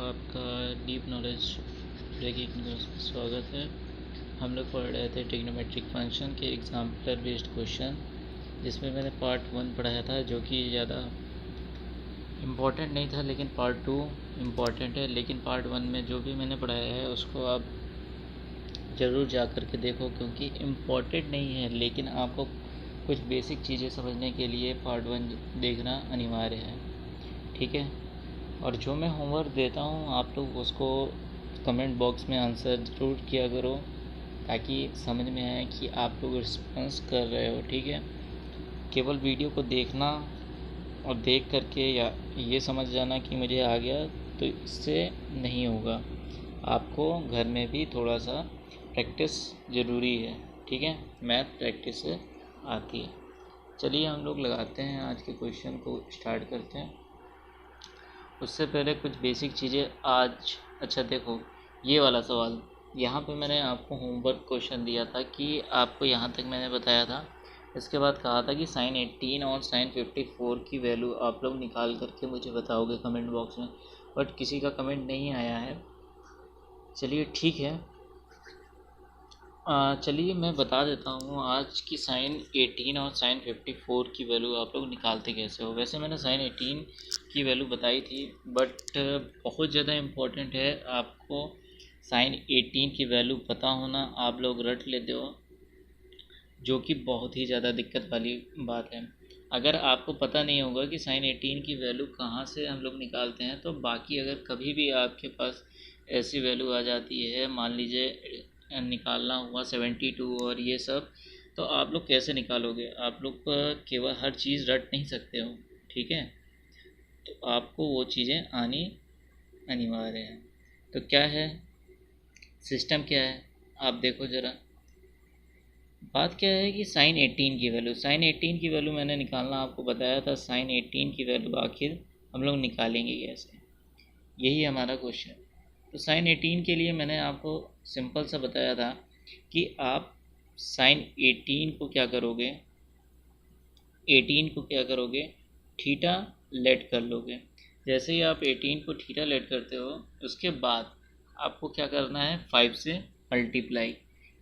आपका deep knowledge breaking news में स्वागत है। हम लोग पढ़ रहे थे ट्रिग्नोमेट्रिक फंक्शन के एग्जाम्पलर बेस्ड क्वेश्चन, जिसमें मैंने पार्ट 1 पढ़ाया था जो कि ज़्यादा इम्पोर्टेंट नहीं था, लेकिन पार्ट 2 इम्पॉर्टेंट है। लेकिन पार्ट 1 में जो भी मैंने पढ़ाया है उसको आप ज़रूर जा कर के देखो, क्योंकि इम्पॉर्टेंट नहीं है लेकिन आपको कुछ बेसिक चीज़ें समझने के लिए पार्ट 1 देखना अनिवार्य है। ठीक है, और जो मैं होमवर्क देता हूँ आप लोग उसको कमेंट बॉक्स में आंसर ज़रूर किया करो, ताकि समझ में आए कि आप लोग रिस्पॉन्स कर रहे हो। ठीक है, केवल वीडियो को देखना और देख करके या ये समझ जाना कि मुझे आ गया, तो इससे नहीं होगा। आपको घर में भी थोड़ा सा प्रैक्टिस ज़रूरी है। ठीक है, मैथ प्रैक्टिस से आती है। चलिए हम लोग लगाते हैं आज के क्वेश्चन को, स्टार्ट करते हैं। उससे पहले कुछ बेसिक चीज़ें आज। अच्छा देखो, ये वाला सवाल यहाँ पे मैंने आपको होमवर्क क्वेश्चन दिया था कि आपको यहाँ तक मैंने बताया था। इसके बाद कहा था कि साइन 18 और साइन 54 की वैल्यू आप लोग निकाल करके मुझे बताओगे कमेंट बॉक्स में, बट किसी का कमेंट नहीं आया है। चलिए ठीक है, चलिए मैं बता देता हूँ आज की साइन 18 और साइन 54 की वैल्यू आप लोग निकालते कैसे हो। वैसे मैंने साइन 18 की वैल्यू बताई थी, बट बहुत ज़्यादा इम्पोर्टेंट है आपको साइन 18 की वैल्यू पता होना। आप लोग रट लेते हो, जो कि बहुत ही ज़्यादा दिक्कत वाली बात है। अगर आपको पता नहीं होगा कि साइन 18 की वैल्यू कहाँ से हम लोग निकालते हैं, तो बाकी अगर कभी भी आपके पास ऐसी वैल्यू आ जाती है, मान लीजिए निकालना हुआ 72 और ये सब, तो आप लोग कैसे निकालोगे? आप लोग केवल हर चीज़ रट नहीं सकते हो। ठीक है, तो आपको वो चीज़ें आनी अनिवार्य है। तो क्या है सिस्टम, क्या है आप देखो ज़रा। बात क्या है कि साइन 18 की वैल्यू मैंने निकालना आपको बताया था। साइन 18 की वैल्यू आखिर हम लोग निकालेंगे कैसे, यही हमारा क्वेश्चन। तो साइन 18 के लिए मैंने आपको सिंपल सा बताया था कि आप साइन 18 को क्या करोगे, 18 को क्या करोगे, थीटा लेट कर लोगे। जैसे ही आप 18 को थीटा लेट करते हो, उसके बाद आपको क्या करना है, 5 से मल्टीप्लाई।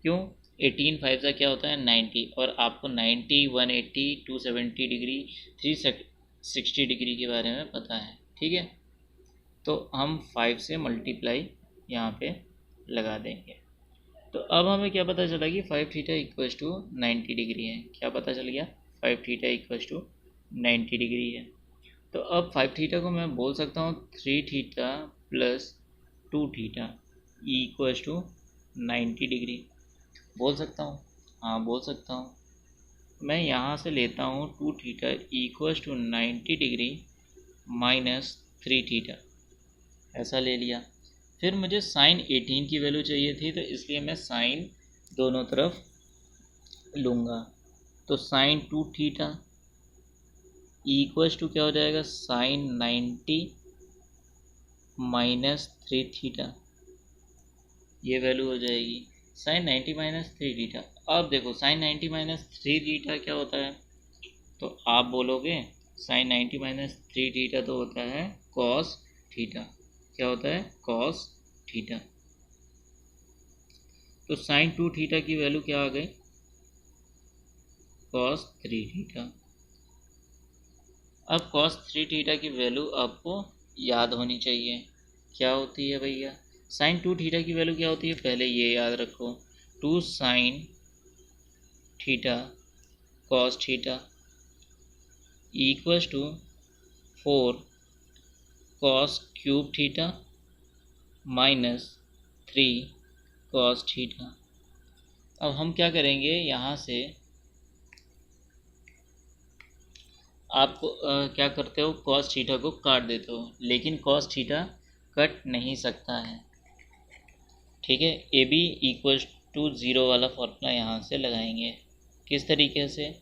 क्यों? 18 5 का क्या होता है 90, और आपको 90, 180, 270 डिग्री, 360 डिग्री के बारे में पता है। ठीक है, तो हम 5 से मल्टीप्लाई यहाँ पे लगा देंगे। तो अब हमें क्या पता चला कि 5 थीटा इक्वल्स टू 90 डिग्री है। क्या पता चल गया? 5 थीटा इक्वल्स टू 90 डिग्री है। तो अब 5 थीटा को मैं बोल सकता हूँ 3 theta plus 2 theta equals to 90 degree. बोल सकता हूँ? हाँ बोल सकता हूँ। मैं यहाँ से लेता हूँ 2 theta equals to 90 degree minus 3 theta, ऐसा ले लिया। फिर मुझे साइन 18 की वैल्यू चाहिए थी, तो इसलिए मैं साइन दोनों तरफ लूँगा। तो साइन 2 थीटा इक्वल्स टू क्या हो जाएगा, साइन 90 माइनस 3 थीटा, ये वैल्यू हो जाएगी साइन 90 माइनस 3 थीटा। अब देखो साइन 90 माइनस 3 थीटा क्या होता है, तो आप बोलोगे साइन 90 माइनस 3 थीटा तो होता है कॉस थीटा। क्या होता है? Cos theta. तो साइन 2 थीटा की वैल्यू क्या आ गई, कॉस 3 थीटा। अब कॉस 3 थीटा की वैल्यू आपको याद होनी चाहिए, क्या होती है भैया। साइन 2 थीटा की वैल्यू क्या होती है, पहले ये याद रखो, 2 sine theta cos theta equals to 4 cos cube theta minus 3 cos theta. अब हम क्या करेंगे, यहाँ से आप क्या करते हो, कॉस थीटा को काट देते हो, लेकिन कॉस थीटा कट नहीं सकता है। ठीक है, ए बी इक्वल्स टू 0 वाला फॉर्मूला यहाँ से लगाएंगे। किस तरीके से,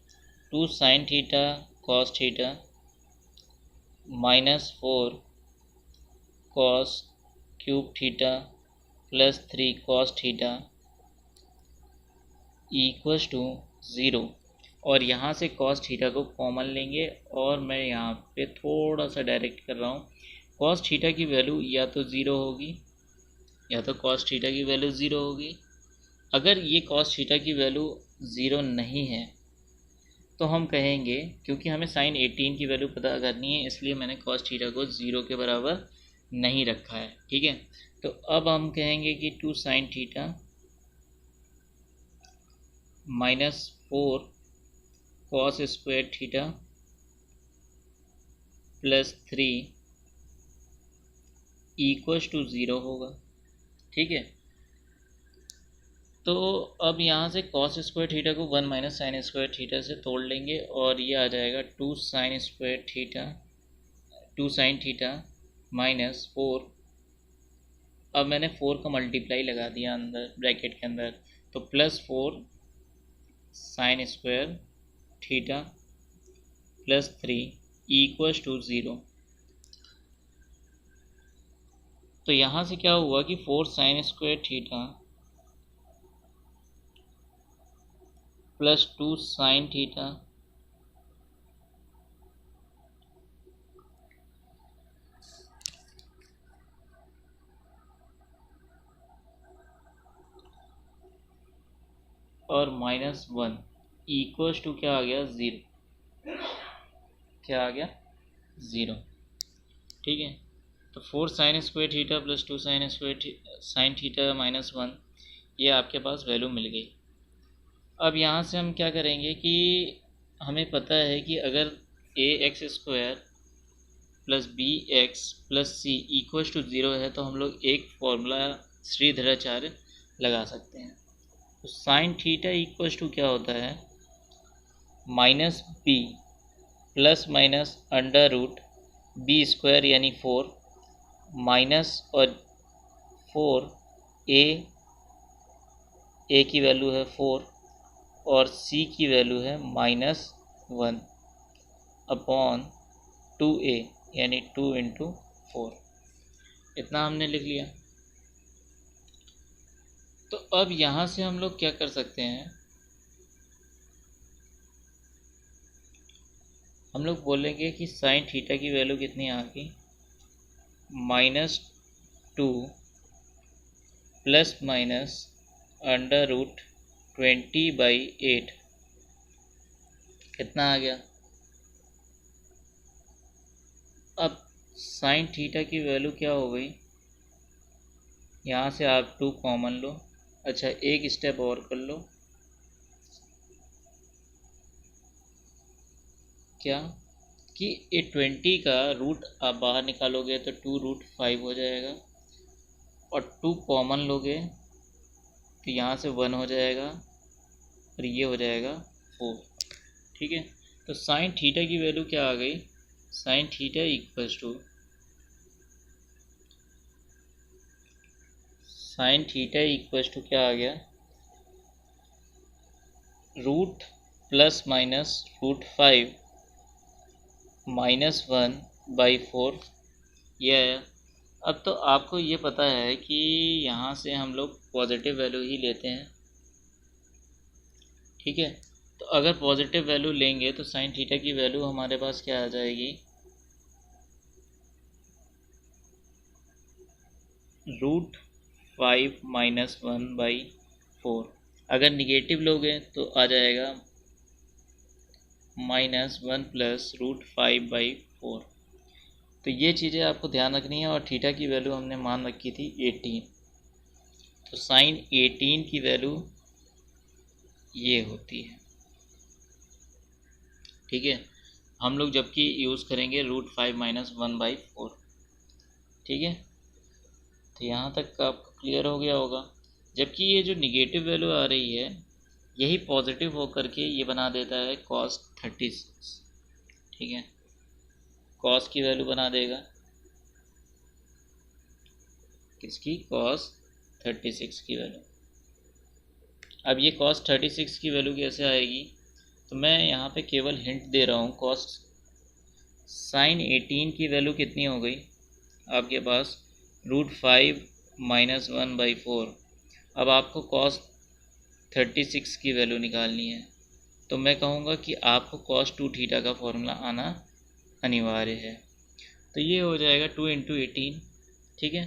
2 sine theta cos theta minus 4 cos cube theta plus 3 cos theta equals to 0। और यहाँ से कॉस थीटा को कॉमन लेंगे, और मैं यहाँ पे थोड़ा सा डायरेक्ट कर रहा हूँ, कॉस थीटा की वैल्यू या तो ज़ीरो होगी, या तो कॉस थीटा की वैल्यू ज़ीरो होगी। अगर ये कॉस थीटा की वैल्यू ज़ीरो नहीं है तो हम कहेंगे, क्योंकि हमें साइन 18 की वैल्यू पता करनी है इसलिए मैंने कॉस थीटा को ज़ीरो के बराबर नहीं रखा है, ठीक है। तो अब हम कहेंगे कि 2 sine theta minus 4 cos square theta plus 3 equals to zero होगा, ठीक है। तो अब यहाँ से कॉस स्क्वायर थीटा को 1 माइनस साइन स्क्वायर थीटा से तोड़ लेंगे और ये आ जाएगा 2 sign square theta 2 sine theta minus 4। अब मैंने 4 का मल्टीप्लाई लगा दिया अंदर ब्रैकेट के अंदर, तो plus 4 sine square theta plus 3 equals to zero. तो यहाँ से क्या हुआ कि 4 sine square theta plus 2 sine theta और माइनस 1 इक्वल्स टू क्या आ गया, ज़ीरो। क्या आ गया, ज़ीरो, ठीक है। तो 4 sine square theta plus 2 sine theta minus 1, ये आपके पास वैल्यू मिल गई। अब यहाँ से हम क्या करेंगे कि हमें पता है कि अगर a x square plus b x plus c equals to zero है तो हम लोग एक फॉर्मूला श्रीधराचार्य लगा सकते हैं। तो साइन थीटा इक्वल्स टू क्या होता है, minus B plus minus under root B square यानी 4 माइनस और 4 ए की वैल्यू है 4 और सी की वैल्यू है -1 अपॉन 2a यानी 2 इंटू 4। इतना हमने लिख लिया। तो अब यहाँ से हम लोग क्या कर सकते हैं, हम लोग बोलेंगे कि साइन थीटा की वैल्यू कितनी आ गई, -2 प्लस माइनस अंडर रूट 20/8 कितना आ गया। अब साइन थीटा की वैल्यू क्या हो गई, यहाँ से आप 2 कॉमन लो। अच्छा, एक स्टेप और कर लो, क्या कि ये 20 का रूट आप बाहर निकालोगे तो 2√5 हो जाएगा और 2 कॉमन लोगे तो यहाँ से 1 हो जाएगा और ये हो जाएगा 4, ठीक है। तो साइन थीटा की वैल्यू क्या आ गई, साइन थीटा इक्वल्स टू क्या आ गया, रूट प्लस माइनस √5 -1/4 ये आया। अब तो आपको ये पता है कि यहाँ से हम लोग पॉजिटिव वैल्यू ही लेते हैं, ठीक है। तो अगर पॉजिटिव वैल्यू लेंगे तो साइन थीटा की वैल्यू हमारे पास क्या आ जाएगी, √5 -1/4। अगर निगेटिव लोगे तो आ जाएगा -1 प्लस √5/4। तो ये चीज़ें आपको ध्यान रखनी है। और थीटा की वैल्यू हमने मान रखी थी 18, तो साइन 18 की वैल्यू ये होती है, ठीक है। हम लोग जबकि यूज़ करेंगे √5 -1/4, ठीक है। तो यहाँ तक आपको क्लियर हो गया होगा। जबकि ये जो निगेटिव वैल्यू आ रही है यही पॉजिटिव होकर के ये बना देता है cos 36, ठीक है। cos की वैल्यू बना देगा किसकी, cos 36 की वैल्यू। अब ये cos 36 की वैल्यू कैसे आएगी, तो मैं यहाँ पे केवल हिंट दे रहा हूँ। cos साइन 18 की वैल्यू कितनी हो गई आपके पास, √5 -1/4। अब आपको cos 36 की वैल्यू निकालनी है, तो मैं कहूँगा कि आपको cos 2 थीटा का फॉर्मूला आना अनिवार्य है। तो ये हो जाएगा 2 × 18, ठीक है।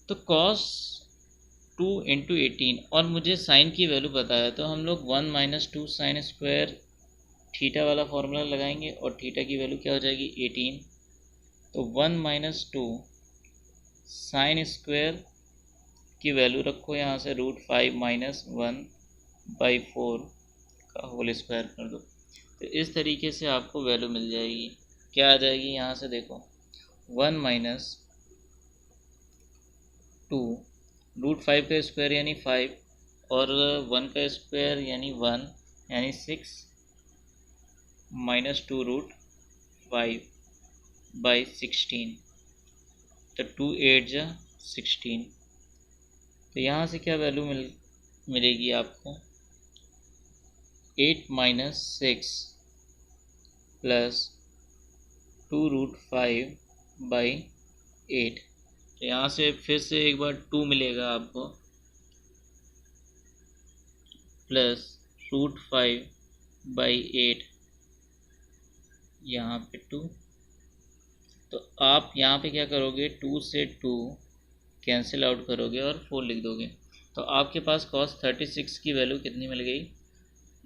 तो cos 2 × 18 और मुझे साइन की वैल्यू पता है, तो हम लोग 1 - 2 sin स्क्वायर थीटा वाला फॉर्मूला लगाएंगे और थीटा की वैल्यू क्या हो जाएगी 18। तो 1 - 2 sin स्क्वायर की वैल्यू रखो यहाँ से √5 - 1/4 का होल स्क्वायर कर दो। तो इस तरीके से आपको वैल्यू मिल जाएगी। क्या आ जाएगी यहाँ से देखो, 1 - 2 √5 का स्क्वायर यानी 5 और 1 का स्क्वायर यानी 1 यानी 6 - 2 √5/16। तो 2 8 जा 16। तो यहाँ से क्या वैल्यू मिलेगी आपको, 8 - 6 + 2 √5/8। तो यहाँ से फिर से एक बार 2 मिलेगा आपको, प्लस √5/8, यहाँ पे 2। तो आप यहाँ पे क्या करोगे, 2 से 2 कैंसिल आउट करोगे और 4 लिख दोगे। तो आपके पास cos 36 की वैल्यू कितनी मिल गई,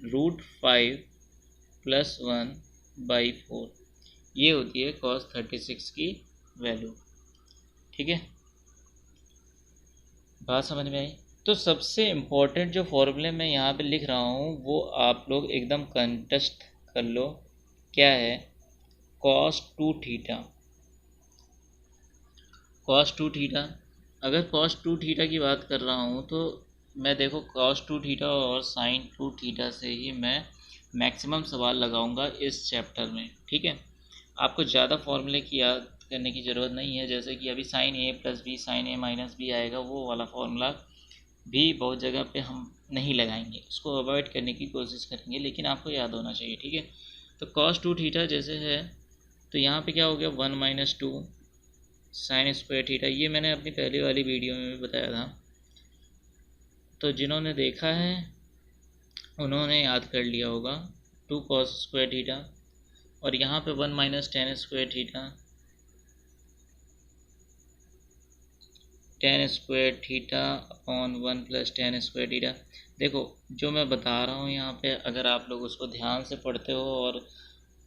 √5 + 1/4। ये होती है cos 36 की वैल्यू, ठीक है। बात समझ में आई। तो सबसे इम्पोर्टेंट जो फॉर्मूले मैं यहाँ पे लिख रहा हूँ वो आप लोग एकदम कंटेस्ट कर लो। क्या है, cos 2θ। cos 2θ, अगर cos 2θ की बात कर रहा हूँ तो मैं देखो cos 2θ और sin 2θ से ही मैं मैक्सिमम सवाल लगाऊंगा इस चैप्टर में, ठीक है। आपको ज़्यादा फॉर्मूले की याद करने की ज़रूरत नहीं है। जैसे कि अभी sin a + b sin a - b आएगा, वो वाला फॉर्मूला भी बहुत जगह पे हम नहीं लगाएंगे, उसको अवॉइड करने की कोशिश करेंगे, लेकिन आपको याद होना चाहिए, ठीक है। तो cos 2θ जैसे है, तो यहाँ पे क्या हो गया, 1 - 2 sin स्क्वायर थीटा। ये मैंने अपनी पहली वाली वीडियो में भी बताया था, तो जिन्होंने देखा है उन्होंने याद कर लिया होगा। 2 cos स्क्वायर थीटा और यहाँ पे 1 - tan square theta, tan square theta upon 1 + tan square theta. देखो जो मैं बता रहा हूँ यहाँ पे, अगर आप लोग उसको ध्यान से पढ़ते हो और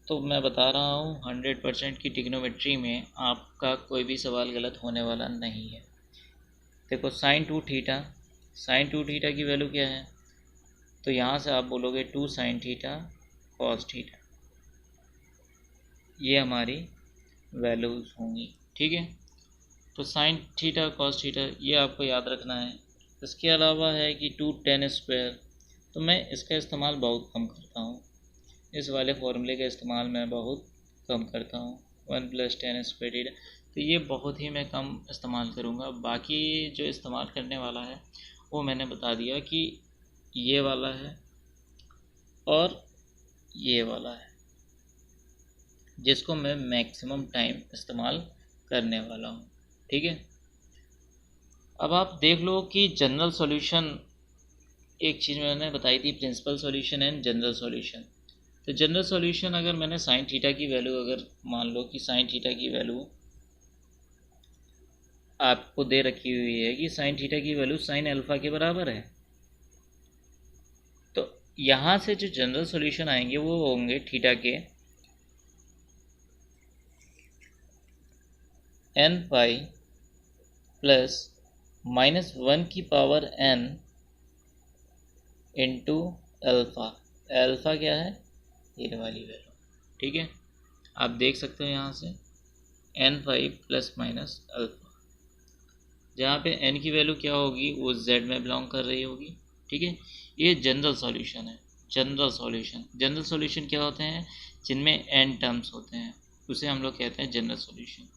तो मैं बता रहा हूँ 100% की ट्रिग्नोमेट्री में आपका कोई भी सवाल गलत होने वाला नहीं है। देखो sin 2θ की वैल्यू क्या है, तो यहाँ से आप बोलोगे 2 sin θ cos θ। ये हमारी वैल्यूज़ होंगी, ठीक है। तो sin θ cos θ ये आपको याद रखना है। इसके अलावा है कि 2 tan स्क्वायर, तो मैं इसका इस्तेमाल बहुत कम करता हूँ, इस वाले फॉर्मूले का इस्तेमाल मैं बहुत कम करता हूँ। 1 + tan स्क्वायर थीटा, तो ये बहुत ही मैं कम इस्तेमाल करूँगा। बाकी जो इस्तेमाल करने वाला है वो मैंने बता दिया कि ये वाला है और ये वाला है, जिसको मैं मैक्सिमम टाइम इस्तेमाल करने वाला हूँ, ठीक है। अब आप देख लो कि जनरल सॉल्यूशन, एक चीज़ मैंने बताई थी, principal solution and general solution. तो जनरल सॉल्यूशन अगर मैंने sin θ की वैल्यू, अगर मान लो कि sin θ की वैल्यू आपको दे रखी हुई है कि sin θ की वैल्यू sin α के बराबर है, तो यहाँ से जो जनरल सॉल्यूशन आएंगे वो होंगे थीटा के n π + -1n into alpha. Alpha क्या है, ये वाली वैल्यू, ठीक है। आप देख सकते हो यहाँ से n5 ± अल्फ़ा, जहाँ पे n की वैल्यू क्या होगी, वो z में बिलोंग कर रही होगी, ठीक है। ये जनरल सॉल्यूशन है। जनरल सॉल्यूशन क्या होते हैं, जिनमें n टर्म्स होते हैं, उसे हम लोग कहते हैं जनरल सॉल्यूशन।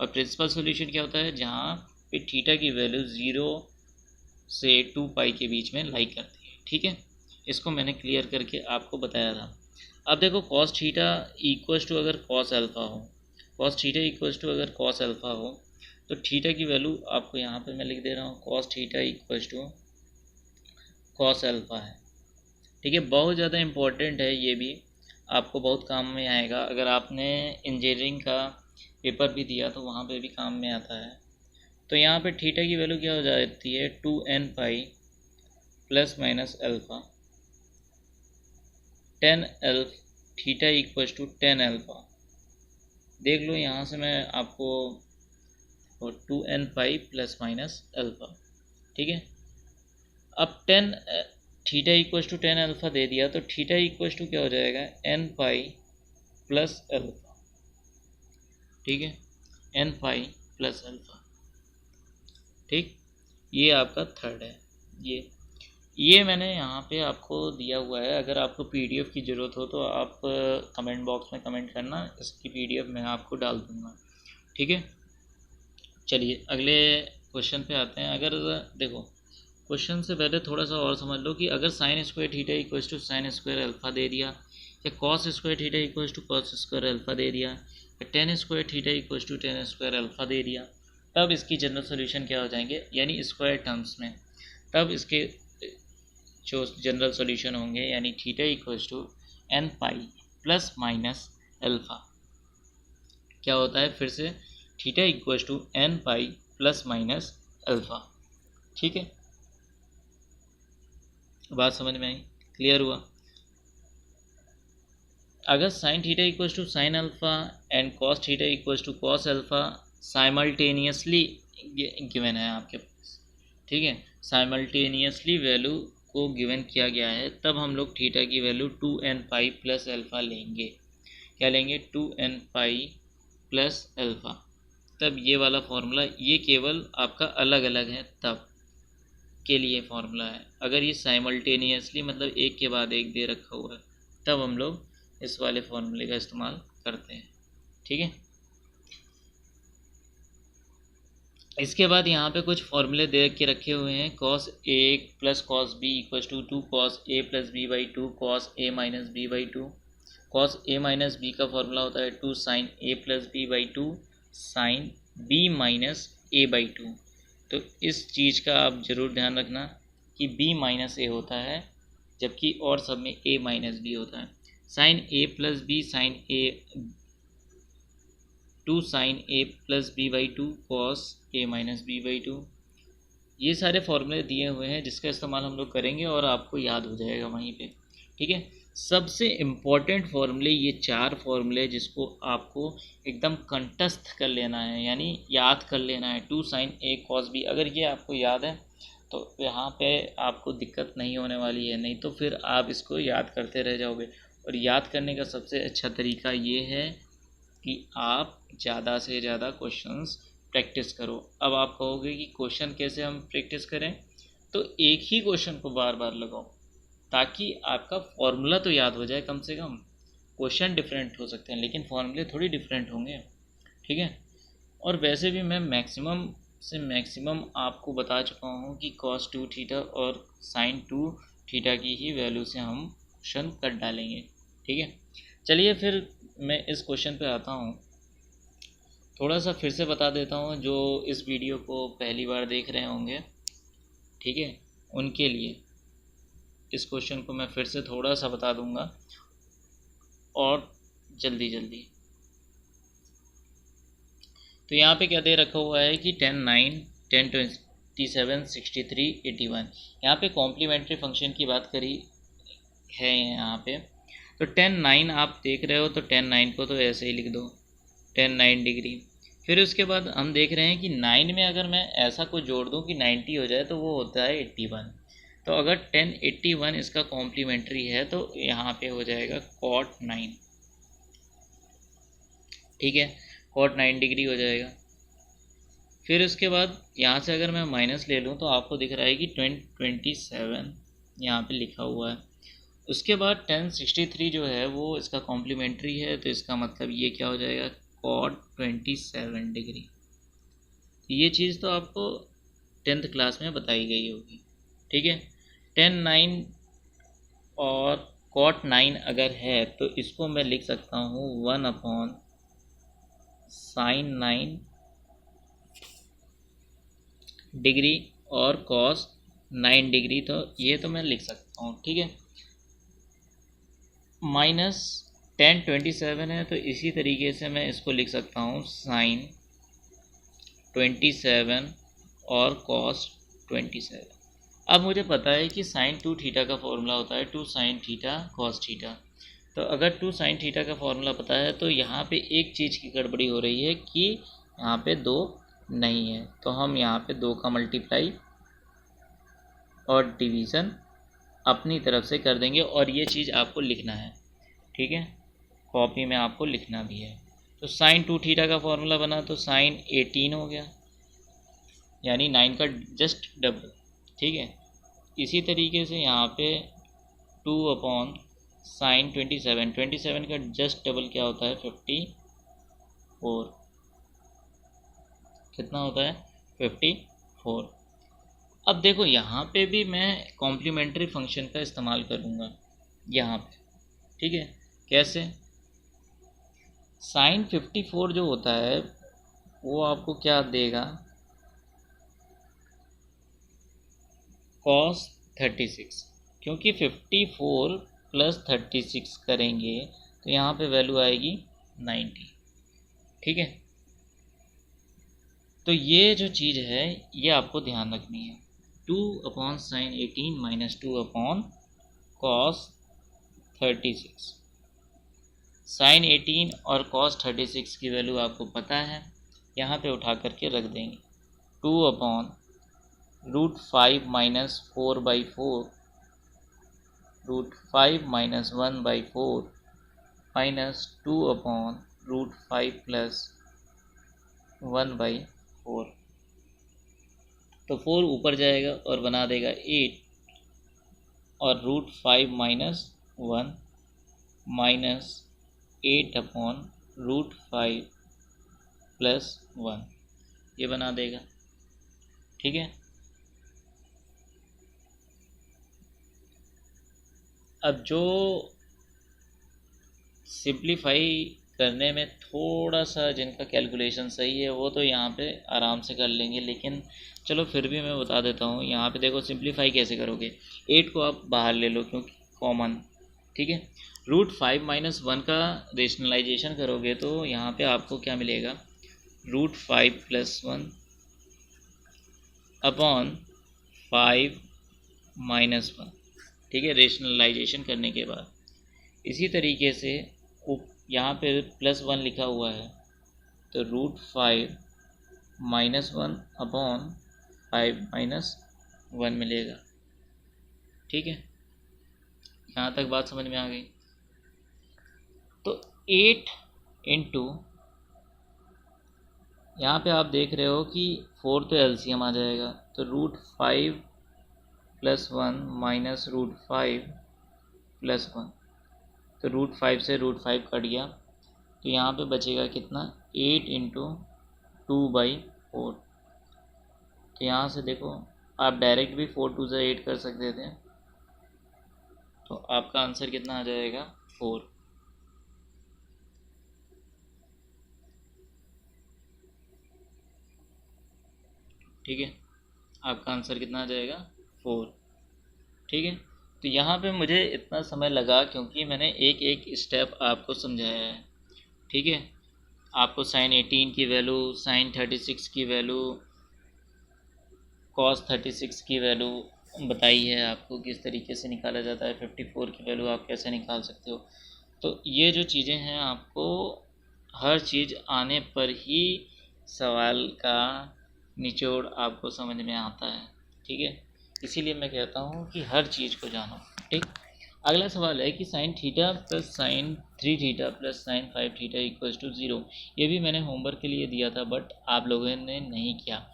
और प्रिंसिपल सॉल्यूशन क्या होता है, जहाँ पे थीटा की वैल्यू 0 से 2π के बीच में लाई करती है, ठीक है। इसको मैंने क्लियर करके आपको बताया था। अब देखो cos θ = अगर cos α हो, cos θ = अगर cos α हो, तो थीटा की वैल्यू आपको यहाँ पे मैं लिख दे रहा हूँ, cos θ = cos α है, ठीक है। बहुत ज़्यादा इम्पोर्टेंट है, ये भी आपको बहुत काम में आएगा। अगर आपने इंजीनियरिंग का पेपर भी दिया तो वहाँ पे भी काम में आता है। तो यहाँ पे थीटा की वैल्यू क्या हो जाती है, 2n pi plus minus alpha, 10 theta equals to 10 alpha. देख लो यहाँ से मैं आपको, और 2n pi plus minus alpha, ठीक है। अब 10 थीटा इक्वल्स टू 10 अल्फ़ा दे दिया तो थीटा इक्वल्स टू क्या हो जाएगा, n पाई प्लस अल्फ़ा, ठीक है, n पाई प्लस अल्फ़ा, ठीक। ये आपका थर्ड है। ये मैंने यहाँ पे आपको दिया हुआ है। अगर आपको पीडीएफ की ज़रूरत हो तो आप कमेंट बॉक्स में कमेंट करना, इसकी पीडीएफ मैं आपको डाल दूँगा, ठीक है। चलिए अगले क्वेश्चन पे आते हैं। अगर देखो, क्वेश्चन से पहले थोड़ा सा और समझ लो कि अगर sine square theta equals to sine square alpha दे दिया, या cos square theta equals to cos square alpha दे दिया, या tan square theta equals to tan square alpha दे दिया, तब इसकी जनरल सोल्यूशन क्या हो जाएंगे, यानी स्क्वायर टर्म्स में। तब इसके जो जनरल सोल्यूशन होंगे, यानी theta equals to n pi plus minus alpha, क्या होता है फिर से, theta equals to n pi plus minus alpha, ठीक है। बात समझ में आई, क्लियर हुआ। अगर sine theta equals to sine alpha and cos theta equals to cos alpha simultaneously given है आपके पास, ठीक है, साइमल्टेनियसली वैल्यू को गिवन किया गया है, तब हम लोग थीटा की value 2n pi plus alpha लेंगे। क्या लेंगे, 2n पाई प्लस अल्फ़ा। तब ये वाला फॉर्मूला, ये केवल आपका अलग अलग है तब के लिए फॉर्मूला है। अगर ये साइमल्टेनियसली मतलब एक के बाद एक दे रखा हुआ है, तब हम लोग इस वाले फॉर्मूले का इस्तेमाल करते हैं, ठीक है। इसके बाद यहाँ पे कुछ फॉर्मूले दे के रखे हुए हैं, cos A plus cos B equals to 2 cos A plus B by 2 cos A minus B by 2। Cos A minus B का फॉर्मूला होता है 2 sine A plus B by 2 sine B minus A by 2। तो इस चीज़ का आप ज़रूर ध्यान रखना कि b माइनस ए होता है, जबकि और सब में a माइनस बी होता है। Sine A plus B sine A 2 sine A plus B by 2 cos A minus B by 2। ये सारे फॉर्मूले दिए हुए हैं जिसका इस्तेमाल हम लोग करेंगे और आपको याद हो जाएगा वहीं पे, ठीक है। सबसे इम्पॉर्टेंट फॉर्मूले ये 4 फॉर्मूले जिसको आपको एकदम कंठस्थ कर लेना है, यानी याद कर लेना है। 2 साइन ए कॉस बी, अगर ये आपको याद है तो यहाँ पे आपको दिक्कत नहीं होने वाली है, नहीं तो फिर आप इसको याद करते रह जाओगे। और याद करने का सबसे अच्छा तरीका ये है कि आप ज़्यादा से ज़्यादा क्वेश्चंस प्रैक्टिस करो। अब आप कहोगे कि क्वेश्चन कैसे हम प्रैक्टिस करें, तो एक ही क्वेश्चन को बार बार लगाओ ताकि आपका फॉर्मूला तो याद हो जाए कम से कम। क्वेश्चन डिफरेंट हो सकते हैं लेकिन फॉर्मूले थोड़ी डिफरेंट होंगे, ठीक है। और वैसे भी मैं मैक्सिमम से मैक्सिमम आपको बता चुका हूँ कि cos 2 थीटा और sin 2 थीटा की ही वैल्यू से हम क्वेश्चन कर डालेंगे, ठीक है। चलिए फिर मैं इस क्वेश्चन पे आता हूँ। थोड़ा सा फिर से बता देता हूँ, जो इस वीडियो को पहली बार देख रहे होंगे, ठीक है, उनके लिए इस क्वेश्चन को मैं फिर से थोड़ा सा बता दूंगा और जल्दी जल्दी। तो यहाँ पे क्या दे रखा हुआ है कि 10 9 10 27 63 81। यहाँ पे कॉम्प्लीमेंट्री फंक्शन की बात करी है यहाँ पे। तो 10 9 आप देख रहे हो तो 10 9 को तो ऐसे ही लिख दो 10 9 डिग्री। फिर उसके बाद हम देख रहे हैं कि 9 में अगर मैं ऐसा कुछ जोड़ दूँ कि 90 हो जाए तो वो होता है 81। तो अगर 10 81 इसका कॉम्प्लीमेंट्री है तो यहाँ पे हो जाएगा cot 9, ठीक है, cot 9 डिग्री हो जाएगा। फिर उसके बाद यहाँ से अगर मैं माइनस ले लूँ तो आपको दिख रहा है कि 27 यहाँ पे लिखा हुआ है। उसके बाद 1063 जो है वो इसका कॉम्प्लीमेंट्री है, तो इसका मतलब ये क्या हो जाएगा cot 27 डिग्री। ये चीज़ तो आपको 10th क्लास में बताई गई होगी, ठीक है। 10 9 और cot 9 अगर है तो इसको मैं लिख सकता हूँ 1/sin 9 डिग्री और cos 9 डिग्री। तो ये तो मैं लिख सकता हूँ, ठीक है। माइनस tan 27 है, तो इसी तरीके से मैं इसको लिख सकता हूँ sin 27 और cos 27। अब मुझे पता है कि sin 2 थीटा का फॉर्मूला होता है 2 sin थीटा cos थीटा। तो अगर 2 sin थीटा का फॉर्मूला पता है तो यहाँ पे एक चीज़ की गड़बड़ी हो रही है कि यहाँ पे 2 नहीं है, तो हम यहाँ पे 2 का मल्टीप्लाई और डिवीज़न अपनी तरफ से कर देंगे, और ये चीज़ आपको लिखना है, ठीक है, कॉपी में आपको लिखना भी है। तो sin 2 थीटा का फॉर्मूला बना तो sin 18 हो गया, यानी 9 का जस्ट डबल, ठीक है। इसी तरीके से यहाँ पे 2 अपॉन sin 27 का जस्ट डबल क्या होता है 54, कितना होता है 54। अब देखो यहाँ पे भी मैं कॉम्प्लीमेंट्री फंक्शन का इस्तेमाल करूँगा यहाँ पे, ठीक है। कैसे? sin 54 जो होता है वो आपको क्या देगा cos 36, क्योंकि 54 प्लस 36 करेंगे तो यहाँ पे वैल्यू आएगी 90, ठीक है। तो ये जो चीज़ है ये आपको ध्यान रखनी है, 2 upon sin 18 minus 2 upon cos 36। sin 18 और cos 36 की वैल्यू आपको पता है, यहाँ पे उठा करके रख देंगे। 2 upon √5 minus 4/4, √5 minus 1/4 minus 2 upon √5 plus 1/4। तो 4 ऊपर जाएगा और बना देगा 8, और √5 माइनस 1 माइनस 8 अपॉन √5 प्लस 1, ये बना देगा, ठीक है। अब जो सिंप्लीफाई करने में थोड़ा सा जिनका कैलकुलेशन सही है वो तो यहाँ पे आराम से कर लेंगे, लेकिन चलो फिर भी मैं बता देता हूँ। यहाँ पे देखो सिंप्लीफाई कैसे करोगे, 8 को आप बाहर ले लो क्योंकि कॉमन, ठीक है। √5 माइनस 1 का रेशनलाइजेशन करोगे तो यहाँ पे आपको क्या मिलेगा, √5 प्लस 1 अपॉन 5 माइनस 1, ठीक है, रेशनलाइजेशन करने के बाद। इसी तरीके से यहाँ पे प्लस 1 लिखा हुआ है तो √5 माइनस 1 अपॉन 5 माइनस 1 मिलेगा, ठीक है। यहाँ तक बात समझ में आ गई। तो 8 इंटू, यहाँ पे आप देख रहे हो कि 4 तो एलसीएम आ जाएगा, तो √5 प्लस 1 माइनस √5 प्लस 1, तो √5 से √5 कट गया, तो यहाँ पे बचेगा कितना, 8 इंटू 2/4। तो यहाँ से देखो आप डायरेक्ट भी 4 2 से 8 कर सकते थे, तो आपका आंसर कितना आ जाएगा 4, ठीक है। आपका आंसर कितना आ जाएगा 4, ठीक है। तो यहाँ पे मुझे इतना समय लगा क्योंकि मैंने एक एक स्टेप आपको समझाया है, ठीक है। आपको sin 18 की वैल्यू, sin 36 की वैल्यू, cos 36 की वैल्यू बताई है आपको किस तरीके से निकाला जाता है, 54 की वैल्यू आप कैसे निकाल सकते हो। तो ये जो चीज़ें हैं आपको हर चीज़ आने पर ही सवाल का निचोड़ आपको समझ में आता है, ठीक है। इसीलिए मैं कहता हूँ कि हर चीज़ को जानो, ठीक। अगला सवाल है कि sin theta plus sin 3 theta plus sin 5 theta equals to 0। ये भी मैंने होमवर्क के लिए दिया था बट आप लोगों ने नहीं किया।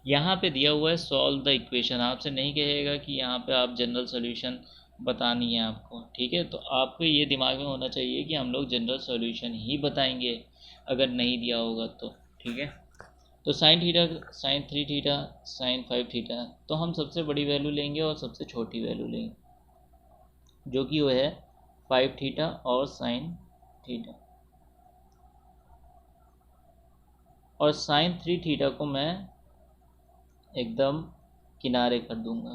यहाँ पे दिया हुआ है सॉल्व द इक्वेशन, आपसे नहीं कहेगा कि यहाँ पे आप जनरल सॉल्यूशन बतानी है आपको, ठीक है। तो आपको ये दिमाग में होना चाहिए कि हम लोग जनरल सॉल्यूशन ही बताएंगे अगर नहीं दिया होगा तो, ठीक है। तो sin theta, sin 3 theta, sin 5 theta, तो हम सबसे बड़ी वैल्यू लेंगे और सबसे छोटी वैल्यू लेंगे जो कि वो है 5 थीटा और sin थीटा। और sin 3 थीटा को मैं एकदम किनारे कर दूंगा,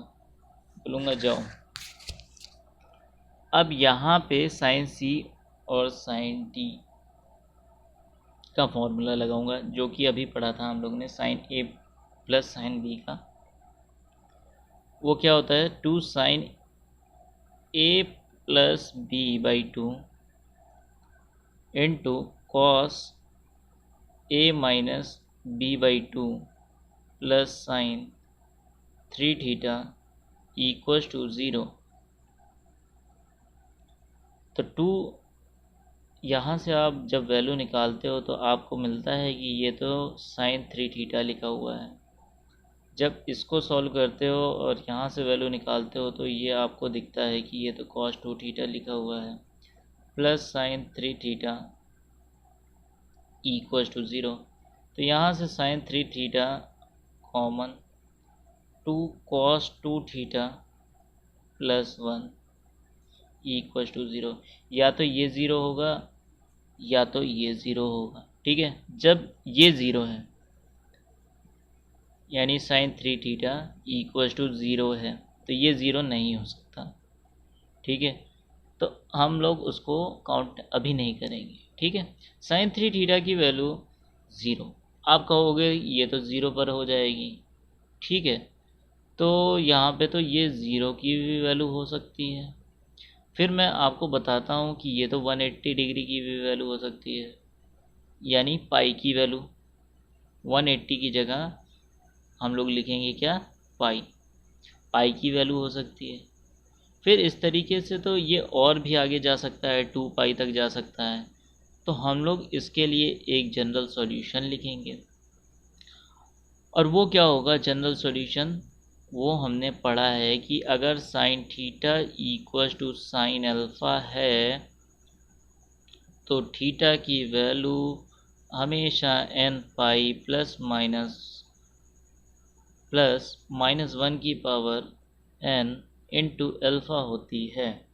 बोलूँगा जाओ। अब यहाँ पे sin c और साइन टी का फॉर्मूला लगाऊंगा, जो कि अभी पढ़ा था हम लोग ने, sine A plus sine B का। वो क्या होता है, 2 sine A plus B by 2 into cos A minus B by 2 plus sine 3 theta equals to 0। तो 2 यहाँ से आप जब वैल्यू निकालते हो तो आपको मिलता है कि ये तो साइन 3 थीटा लिखा हुआ है। जब इसको सॉल्व करते हो और यहाँ से वैल्यू निकालते हो तो ये आपको दिखता है कि ये तो कॉस 2 थीटा लिखा हुआ है plus sine 3 theta equals to 0। तो यहाँ से sine 3 theta common, 2 cos 2 theta plus 1 equals to 0। या तो ये 0 होगा या तो ये 0 होगा। ठीक है, जब ये 0 है यानी साइन 3 थीटा इक्वल्स टू 0 है, तो ये 0 नहीं हो सकता। ठीक है, तो हम लोग उसको काउंट अभी नहीं करेंगे। ठीक है, साइन 3 थीटा की वैल्यू 0, आप कहोगे ये तो 0 पर हो जाएगी। ठीक है, तो यहाँ पे तो ये 0 की भी वैल्यू हो सकती है। फिर मैं आपको बताता हूँ कि ये तो 180 डिग्री की भी वैल्यू हो सकती है, यानी पाई की वैल्यू 180 की जगह हम लोग लिखेंगे क्या, पाई की वैल्यू हो सकती है। फिर इस तरीके से तो ये और भी आगे जा सकता है, 2 पाई तक जा सकता है। तो हम लोग इसके लिए एक जनरल सॉल्यूशन लिखेंगे, और वो क्या होगा जनरल सॉल्यूशन, वो हमने पढ़ा है कि अगर sine theta equals to sine alpha है तो थीटा की वैल्यू हमेशा n पाई प्लस माइनस 1 की पावर n इंटू अल्फ़ा होती है,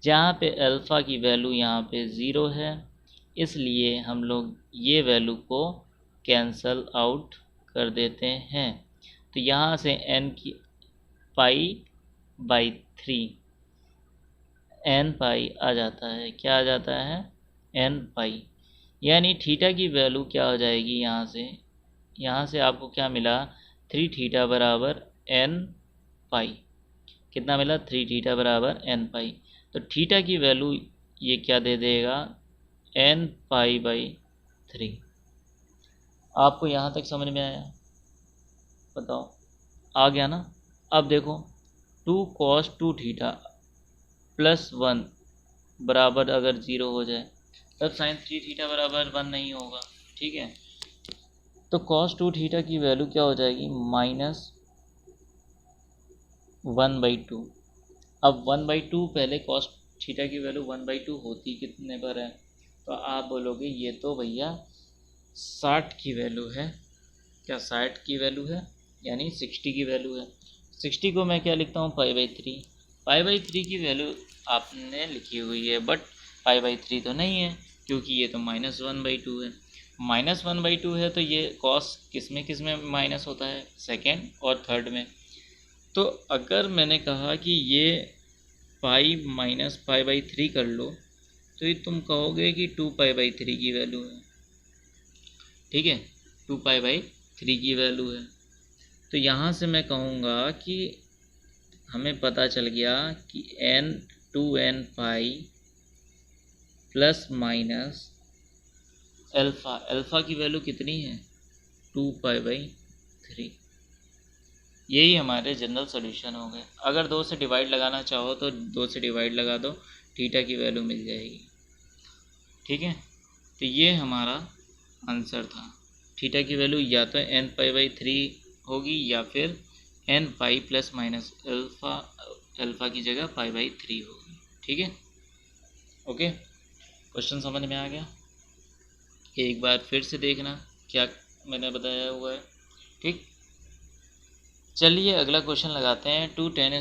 जहाँ पे अल्फ़ा की वैल्यू यहाँ पे 0 है, इसलिए हम लोग ये वैल्यू को कैंसल आउट कर देते हैं। तो यहाँ से n की पाई बाई 3 n पाई आ जाता है। क्या आ जाता है, n पाई, यानी थीटा की वैल्यू क्या हो जाएगी, यहाँ से आपको क्या मिला, 3 थीटा बराबर n पाई। कितना मिला, 3 थीटा बराबर n पाई। तो थीटा की वैल्यू ये क्या दे देगा, n पाई बाई 3। आपको यहाँ तक समझ में आया, बताओ, आ गया ना। अब देखो 2 कॉस 2 थीटा प्लस 1 बराबर अगर 0 हो जाए तब साइन 3 थीटा बराबर 1 नहीं होगा। ठीक है, तो कॉस 2 थीटा की वैल्यू क्या हो जाएगी, माइनस 1/2। अब 1/2, पहले कॉस थीटा की वैल्यू 1/2 होती कितने पर है, तो आप बोलोगे ये तो भैया 60 की वैल्यू है। क्या 60 की वैल्यू है, यानी 60 की वैल्यू है। 60 को मैं क्या लिखता हूँ, पाई/3। पाई/3 की वैल्यू आपने लिखी हुई है, बट पाई/3 तो नहीं है, क्योंकि ये तो -1/2 है। -1/2 है तो ये कॉस किस में माइनस होता है, सेकेंड और थर्ड में। तो अगर मैंने कहा कि ये पाई माइनस पाई/3 कर लो, तो ये तुम कहोगे कि 2 पाई/3 की वैल्यू है। ठीक है, 2 पाई/3 की वैल्यू है। तो यहाँ से मैं कहूँगा कि हमें पता चल गया कि n पाई प्लस माइनस अल्फ़ा की वैल्यू कितनी है, 2 पाई/3। यही हमारे जनरल सॉल्यूशन हो गए। अगर 2 से डिवाइड लगाना चाहो तो 2 से डिवाइड लगा दो, थीटा की वैल्यू मिल जाएगी। ठीक है, तो ये हमारा आंसर था। थीटा की वैल्यू या तो n पाई/3 होगी या फिर n पाई प्लस माइनस अल्फ़ा की जगह पाई/3 होगी। ठीक है, ओके, क्वेश्चन समझ में आ गया। एक बार फिर से देखना क्या मैंने बताया हुआ है। ठीक, चलिए अगला क्वेश्चन लगाते हैं। 2tan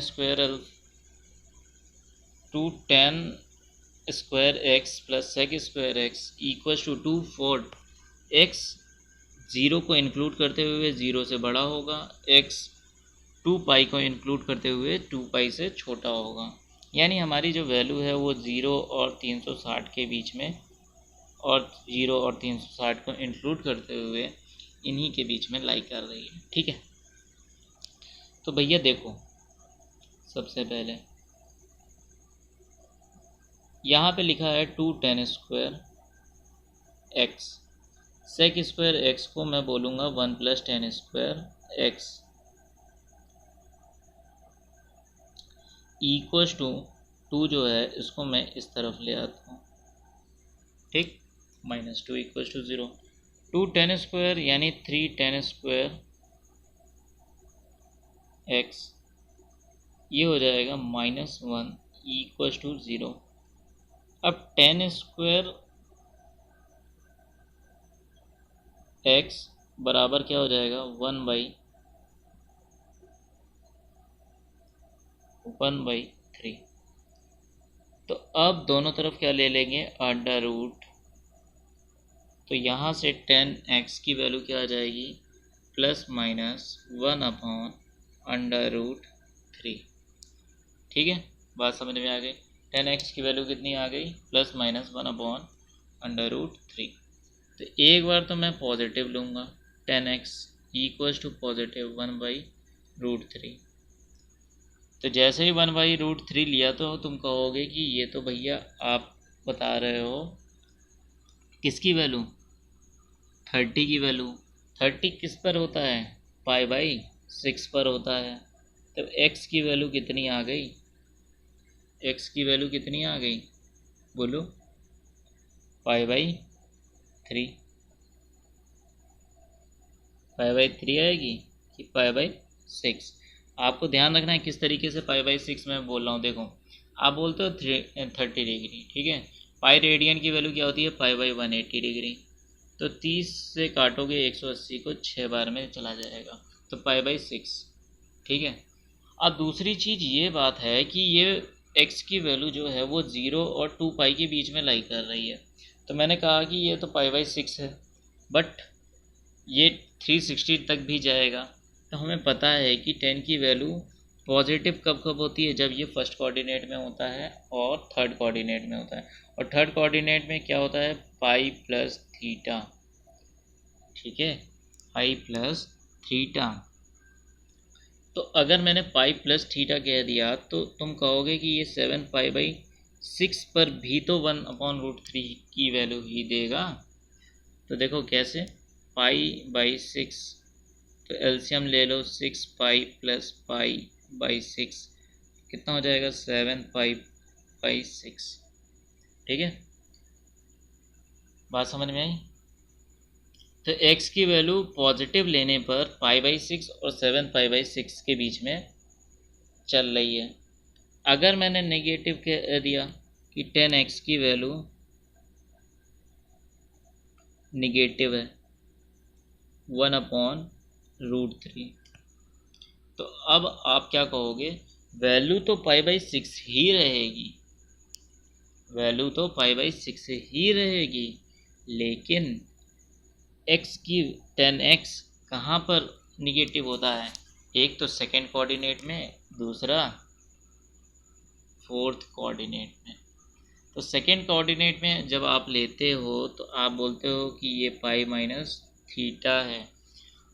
square x plus sec square x equals to 2 for x 0 को इंक्लूड करते हुए 0 से बड़ा होगा, x 2 पाई को इंक्लूड करते हुए 2 पाई से छोटा होगा। यानी हमारी जो वैल्यू है वो 0 और 360 के बीच में, और 0 और 360 को इंक्लूड करते हुए इन्हीं के बीच में लाई कर रही है। ठीक है, तो भैया देखो, सबसे पहले यहाँ पे लिखा है 2 tan square x, sec square x को मैं बोलूँगा 1 + tan square x equals to 2 जो है इसको मैं इस तरफ ले आता हूँ, ठीक, -2 इक्वल्स टू 0। 2 tan स्क्वायर यानी 3 tan स्क्वायर एक्स, ये हो जाएगा -1 इक्वल्स टू 0। अब tan स्क्वायर एक्स बराबर क्या हो जाएगा, 1/3। तो अब दोनों तरफ क्या ले लेंगे, अंडर रूट। तो यहाँ से tan x की वैल्यू क्या आ जाएगी, ±1/√3। ठीक है, बात समझ में आ गई। tan x की वैल्यू कितनी आ गई, +/-1/√3। तो एक बार तो मैं पॉजिटिव लूँगा, tan x equals to positive 1/√3। तो जैसे ही 1/√3 लिया तो तुम कहोगे कि ये तो भैया आप बता रहे हो किसकी वैल्यू, 30 की वैल्यू। 30 किस पर होता है, π/6 पर होता है। तो x की वैल्यू कितनी आ गई, x की वैल्यू कितनी आ गई, बोलो, π/3। π/3 आएगी कि π/6। आपको ध्यान रखना है किस तरीके से π/6 मैं बोल रहा हूँ। देखो, आप बोलते हो 30 डिग्री, ठीक है, पाई रेडियन की वैल्यू क्या होती है, π/180 डिग्री। तो 30 से काटोगे 180 को 6 बार में चला जाएगा, तो π/6। ठीक है, अब दूसरी चीज़ ये बात है कि ये x की वैल्यू जो है वो 0 और 2π के बीच में लाई कर रही है। तो मैंने कहा कि ये तो π/6 है, बट ये 360 तक भी जाएगा। तो हमें पता है कि 10 की वैल्यू पॉजिटिव कब कब होती है, जब ये फर्स्ट कोऑर्डिनेट में होता है और थर्ड कोऑर्डिनेट में होता है। और थर्ड कोऑर्डिनेट में क्या होता है, पाई प्लस थीटा। ठीक है, पाई प्लस थीटा। तो अगर मैंने पाई प्लस थीटा कह दिया तो तुम कहोगे कि ये 7π/6 पर भी तो 1/√3 की वैल्यू ही देगा। तो देखो कैसे, π/6, तो एलसीएम ले लो, 6π + π/6 कितना हो जाएगा, 7π/6। ठीक है, बात समझ में आई। तो x की वैल्यू पॉजिटिव लेने पर π/6 और 7π/6 के बीच में चल रही है। अगर मैंने नेगेटिव कह दिया कि 10x की वैल्यू निगेटिव है, 1/√3, तो अब आप क्या कहोगे, वैल्यू तो π/6 ही रहेगी, वैल्यू तो π/6 ही रहेगी, लेकिन x की 10x कहाँ पर निगेटिव होता है, एक तो सेकंड कोऑर्डिनेट में, दूसरा फोर्थ कोऑर्डिनेट में। तो सेकंड कोऑर्डिनेट में जब आप लेते हो तो आप बोलते हो कि ये π-θ है,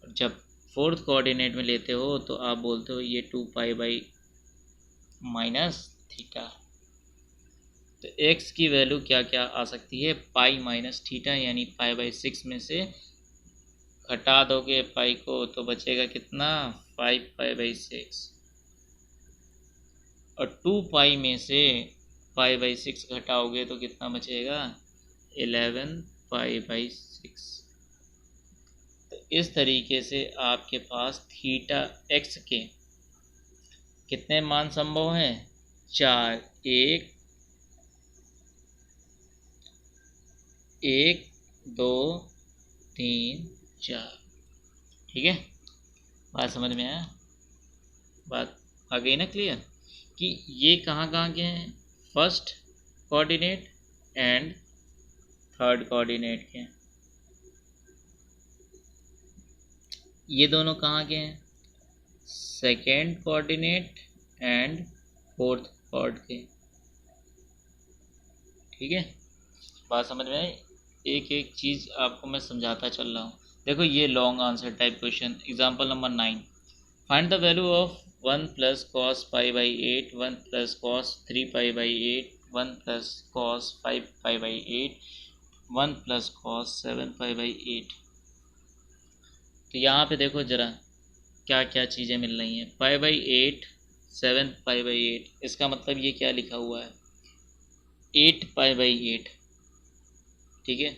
और जब फोर्थ कोऑर्डिनेट में लेते हो तो आप बोलते हो ये 2π/-θ। तो x की वैल्यू क्या क्या आ सकती है, π-θ, यानी π/6 में से घटा दोगे पाई को तो बचेगा कितना, 5π/6, और 2π में से π/6 घटाओगे तो कितना बचेगा, 11π/6। तो इस तरीके से आपके पास थीटा x के कितने मान संभव हैं, 4, 1, 2, 3, 4। ठीक है, बात समझ में आया, बात आ गई ना क्लियर, कि ये कहाँ कहाँ के हैं, first coordinate and third coordinate के। ये दोनों कहाँ के हैं, second coordinate and fourth cord के। ठीक है, बात समझ में आई? एक एक चीज़ आपको मैं समझाता चल रहा हूँ। देखो ये long answer type question, example number 9, find the value of 1 plus cos pi by 8, 1 plus cos 3 pi by 8, 1 plus cos 5 pi by 8, 1 plus cos 7 pi by 8। तो यहाँ पे देखो ज़रा क्या क्या चीज़ें मिल रही हैं। पाई बाई 8, 7 पाई बाई 8, इसका मतलब ये क्या लिखा हुआ है, 8 पाई बाई 8। ठीक है,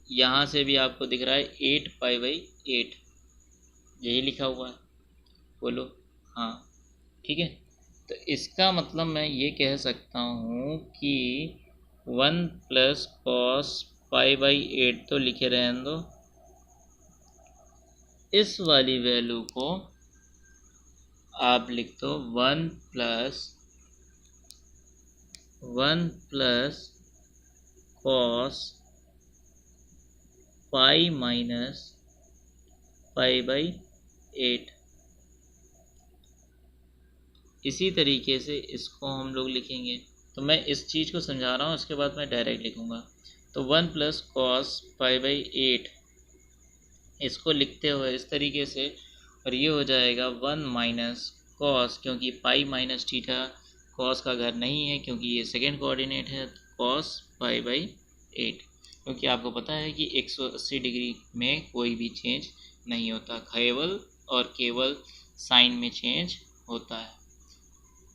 यहाँ से भी आपको दिख रहा है 8 पाई बाई 8, यही लिखा हुआ है, बोलो हाँ। ठीक है, तो इसका मतलब मैं ये कह सकता हूँ कि 1 प्लस कॉस पाई बाई 8 तो लिखे रहने दो, इस वाली वैल्यू को आप लिख दो 1 plus cos pi minus pi by 8। इसी तरीके से इसको हम लोग लिखेंगे। तो मैं इस चीज़ को समझा रहा हूँ, उसके बाद मैं डायरेक्ट लिखूँगा। तो 1 प्लस कॉस पाई बाई 8, इसको लिखते हुए इस तरीके से, और ये हो जाएगा 1 माइनस कॉस, क्योंकि पाई माइनस थीटा कॉस का घर नहीं है, क्योंकि ये सेकेंड कोऑर्डिनेट है, कॉस पाई बाई 8। क्योंकि आपको पता है कि 180 डिग्री में कोई भी चेंज नहीं होता, केवल और केवल साइन में चेंज होता है।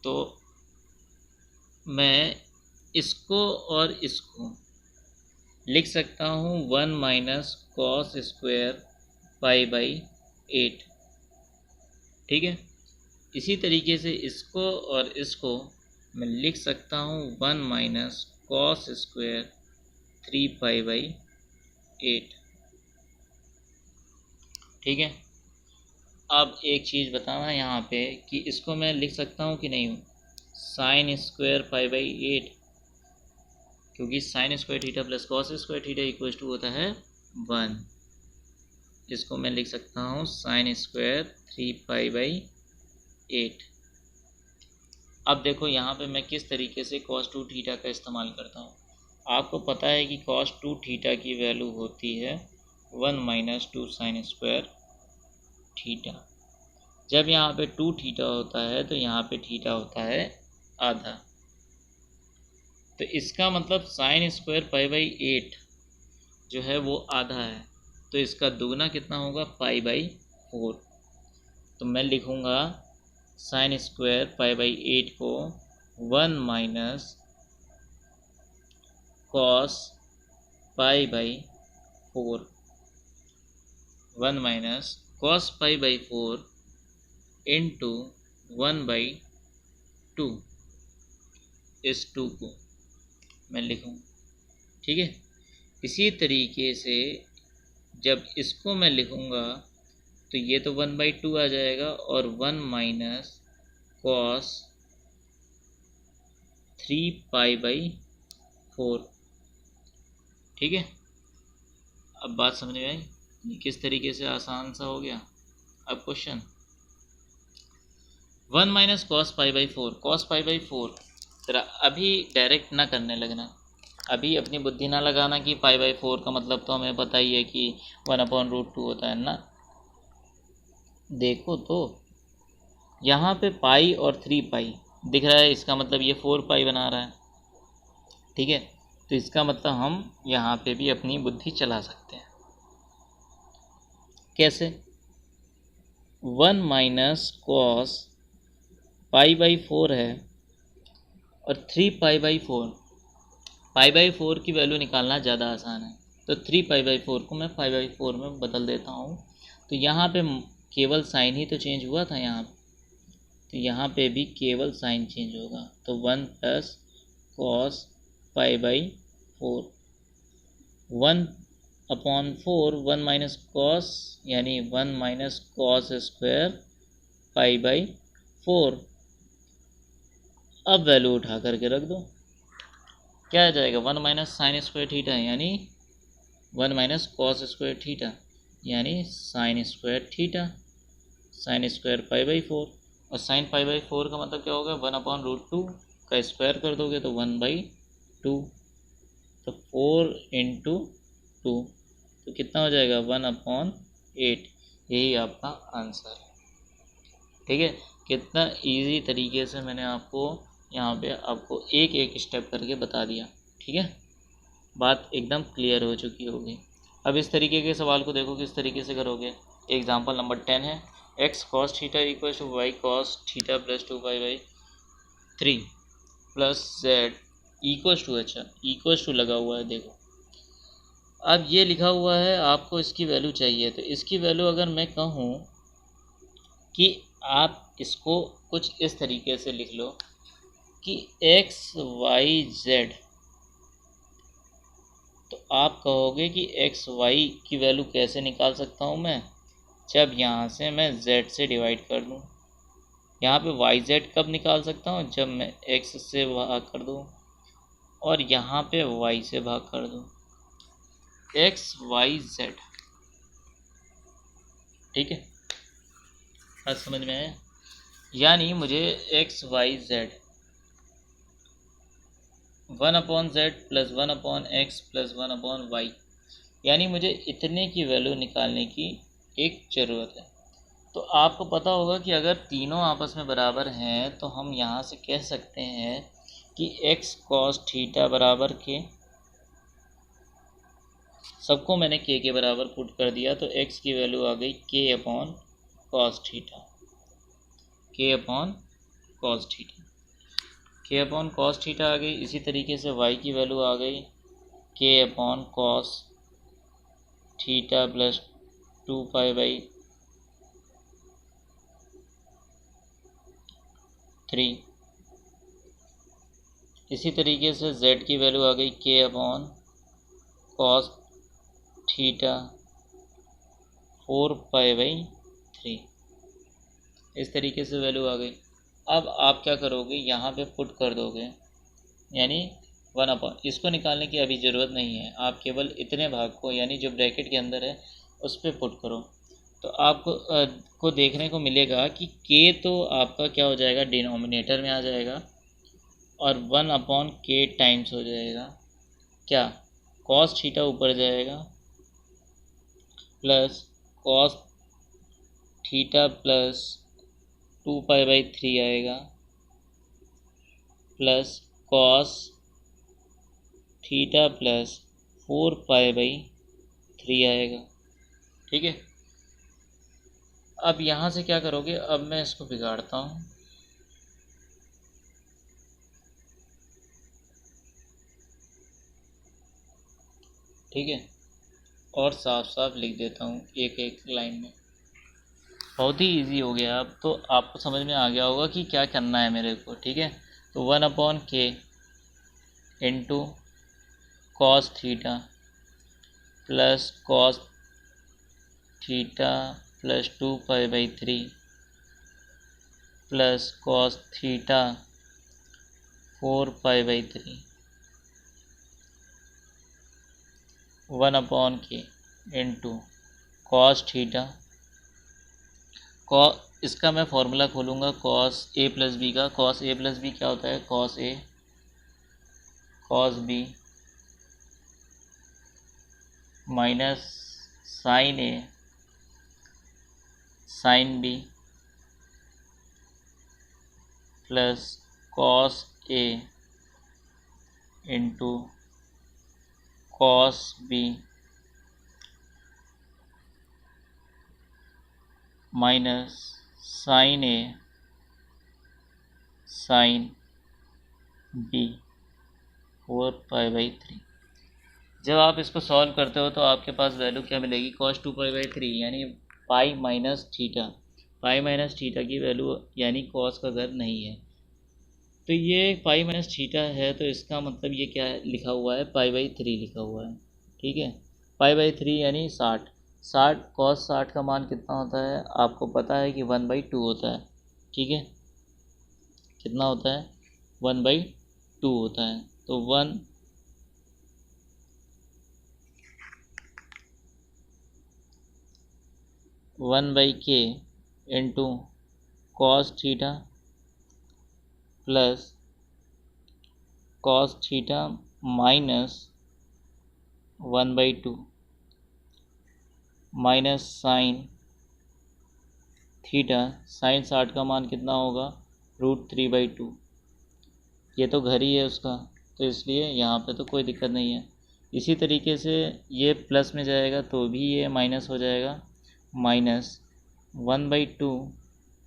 तो मैं इसको और इसको लिख सकता हूँ 1 minus cos square pi by 8। ठीक है, इसी तरीके से इसको और इसको मैं लिख सकता हूँ 1 minus cos square 3 pi by 8। ठीक है, अब एक चीज़ बताना यहाँ पे कि इसको मैं लिख सकता हूँ कि नहीं, साइन स्क्वायर पाई बाई 8, क्योंकि sine square theta plus cos square theta equal to होता है 1। इसको मैं लिख सकता हूँ साइन स्क्वायर 3 पाई बाई 8। अब देखो यहाँ पे मैं किस तरीके से cos 2 थीटा का इस्तेमाल करता हूँ। आपको पता है कि cos 2 थीटा की वैल्यू होती है 1 माइनस 2 साइन स्क्वायर थीटा। जब यहाँ पे 2 थीटा होता है तो यहाँ पे थीटा होता है आधा। तो इसका मतलब साइन स्क्वायर पाई बाई 8 जो है वो आधा है, तो इसका दुगना कितना होगा, पाई बाई 4। तो मैं लिखूँगा साइन स्क्वायर पाई बाई 8 को 1 minus cos pi by 4, 1 minus cos pi by 4 into 1 by 2, इस 2 को मैं लिखूँ। ठीक है, इसी तरीके से जब इसको मैं लिखूँगा तो ये तो 1 बाई 2 आ जाएगा, और 1 माइनस कॉस 3 पाई बाई 4। ठीक है, अब बात समझ में आई, ये किस तरीके से आसान सा हो गया। अब question 1 minus cos pi by 4, cos pi by 4 जरा अभी डायरेक्ट ना करने लगना, अभी अपनी बुद्धि ना लगाना कि पाई बाई 4 का मतलब तो हमें पता ही है कि 1/√2 होता है ना। देखो तो यहाँ पे पाई और 3 पाई दिख रहा है, इसका मतलब ये 4 पाई बना रहा है। ठीक है, तो इसका मतलब हम यहाँ पे भी अपनी बुद्धि चला सकते हैं। कैसे, 1 माइनस कॉस पाई बाई 4 है और 3 पाई बाई 4, पाई बाई 4 की वैल्यू निकालना ज़्यादा आसान है, तो 3 पाई बाई 4 को मैं पाई बाई 4 में बदल देता हूँ। तो यहाँ पे केवल साइन ही तो चेंज हुआ था यहाँ पे, तो यहाँ पे भी केवल साइन चेंज होगा। तो 1 plus cos pi by 4, 1/4, 1 minus cos यानी 1 minus cos square pi by 4। अब वैल्यू उठा करके रख दो, क्या आ जाएगा, 1 माइनस साइन स्क्वायर थीटा यानी 1 माइनस कॉस स्क्वायर थीटा यानी sign square theta, sine square pi by 4, और साइन पाई बाई 4 का मतलब क्या होगा, 1/√2 का स्क्वायर कर दोगे तो 1/2, तो 4 × 2 तो कितना हो जाएगा 1/8। यही आपका आंसर है। ठीक है, कितना इजी तरीके से मैंने आपको यहाँ पे आपको एक एक स्टेप करके बता दिया। ठीक है, बात एकदम क्लियर हो चुकी होगी। अब इस तरीके के सवाल को देखो किस तरीके से करोगे। एग्जाम्पल नंबर 10 है, x cos theta equal to y cos theta plus 2π/3 plus z equals to, अच्छा इक्वल्स टू लगा हुआ है देखो। अब ये लिखा हुआ है, आपको इसकी वैल्यू चाहिए, तो इसकी वैल्यू अगर मैं कहूँ कि आप इसको कुछ इस तरीके से लिख लो कि एक्स वाई जेड, तो आप कहोगे कि एक्स वाई की वैल्यू कैसे निकाल सकता हूँ मैं, जब यहाँ से मैं z से डिवाइड कर दूँ। यहाँ पे वाई जेड कब निकाल सकता हूँ, जब मैं x से भाग कर दूँ और यहाँ पे y से भाग कर दूँ, एक्स वाई जेड। ठीक है, बात समझ में आया। यानी मुझे x y z 1/z plus 1/x plus 1/y, यानी मुझे इतने की वैल्यू निकालने की एक ज़रूरत है। तो आपको पता होगा कि अगर तीनों आपस में बराबर हैं तो हम यहाँ से कह सकते हैं कि x cos थीटा बराबर के, सबको मैंने के बराबर पुट कर दिया, तो x की वैल्यू आ गई k/cos theta, k/cos theta, k/cos theta आ गई। इसी तरीके से y की वैल्यू आ गई k/cos थीटा प्लस 2π/3। इसी तरीके से z की वैल्यू आ गई k/cos थीटा 4π/3। इस तरीके से वैल्यू आ गई। अब आप क्या करोगे, यहाँ पे पुट कर दोगे, यानी 1/, इसको निकालने की अभी ज़रूरत नहीं है, आप केवल इतने भाग को यानी जो ब्रैकेट के अंदर है उस पर पुट करो, तो आपको को देखने को मिलेगा कि k तो आपका क्या हो जाएगा, डिनोमिनेटर में आ जाएगा और 1/k टाइम्स हो जाएगा क्या, cos थीटा ऊपर जाएगा प्लस cos थीटा प्लस 2π/3 आएगा प्लस cos थीटा प्लस 4π/3 आएगा। ठीक है, अब यहाँ से क्या करोगे, अब मैं इसको बिगाड़ता हूँ। ठीक है, और साफ साफ लिख देता हूँ एक एक लाइन में। बहुत ही इजी हो गया, अब तो आपको समझ में आ गया होगा कि क्या करना है मेरे को। ठीक है, तो 1/k into cos theta plus cos theta plus 2π/3 प्लस cos theta 4π/3 1/k into cos theta, इसका मैं फॉर्मूला खोलूँगा cos a प्लस बी का। cos a प्लस बी क्या होता है, cos a cos b minus sine a sine b plus cos a into cos b minus sine a sine b 4π/3। जब आप इसको सॉल्व करते हो तो आपके पास वैल्यू क्या मिलेगी, cos 2π/3 यानी pi minus theta, pi minus theta की वैल्यू यानी cos का घर नहीं है, तो ये पाई माइनस थीटा है, तो इसका मतलब ये क्या लिखा हुआ है, π/3 लिखा हुआ है। ठीक है, π/3 यानी 60 cos 60 का मान कितना होता है, आपको पता है कि 1/2 होता है। ठीक है, कितना होता है, 1/2 होता है, तो 1/k into cos theta plus cos theta minus 1/2 minus sine theta, sine 60 का मान कितना होगा, √3/2। ये तो घर ही है उसका, तो इसलिए यहाँ पे तो कोई दिक्कत नहीं है। इसी तरीके से ये प्लस में जाएगा तो भी ये माइनस हो जाएगा, माइनस 1/2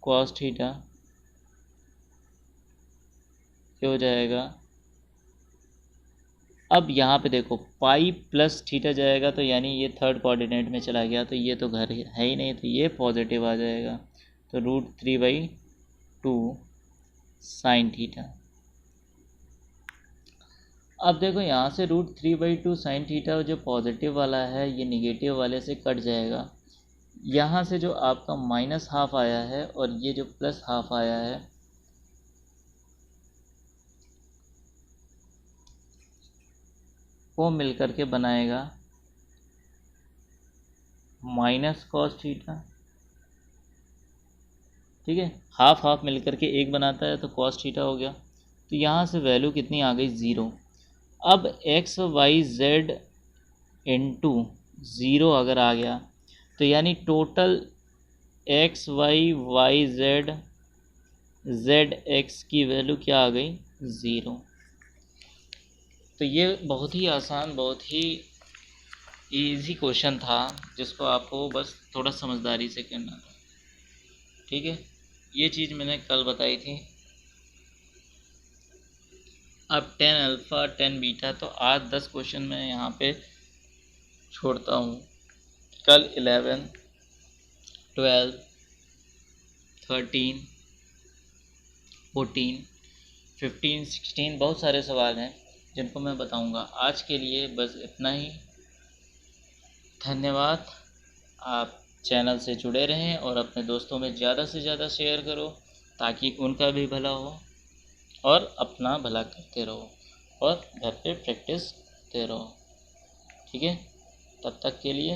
कॉस थीटा क्या हो जाएगा। अब यहाँ पे देखो पाई प्लस थीटा जाएगा तो यानी ये थर्ड कोऑर्डिनेट में चला गया, तो ये तो घर है ही नहीं, तो ये पॉजिटिव आ जाएगा, तो √3/2 साइन थीटा। अब देखो यहाँ से √3/2 साइन थीटा जो पॉजिटिव वाला है ये निगेटिव वाले से कट जाएगा। यहाँ से जो आपका -½ आया है और ये जो +½ आया है, वो मिलकर के बनाएगा माइनस कॉस थीटा। ठीक है, हाफ मिलकर के एक बनाता है तो कॉस थीटा हो गया। तो यहाँ से वैल्यू कितनी आ गई, 0। अब XYZ इंटू 0 अगर आ गया तो यानी टोटल XYYZ ZX की वैल्यू क्या आ गई, 0। तो ये बहुत ही आसान, बहुत ही इजी क्वेश्चन था जिसको आपको बस थोड़ा समझदारी से करना था। ठीक है, ये चीज़ मैंने कल बताई थी। अब 10 अल्फ़ा 10 बीटा, तो आज 10 क्वेश्चन मैं यहाँ पे छोड़ता हूँ। कल 11 12 13 14 15 16 बहुत सारे सवाल हैं जिनको मैं बताऊँगा। आज के लिए बस इतना ही। धन्यवाद। आप चैनल से जुड़े रहें और अपने दोस्तों में ज़्यादा से ज़्यादा शेयर करो ताकि उनका भी भला हो, और अपना भला करते रहो और घर पे प्रैक्टिस करते रहो। ठीक है, तब तक के लिए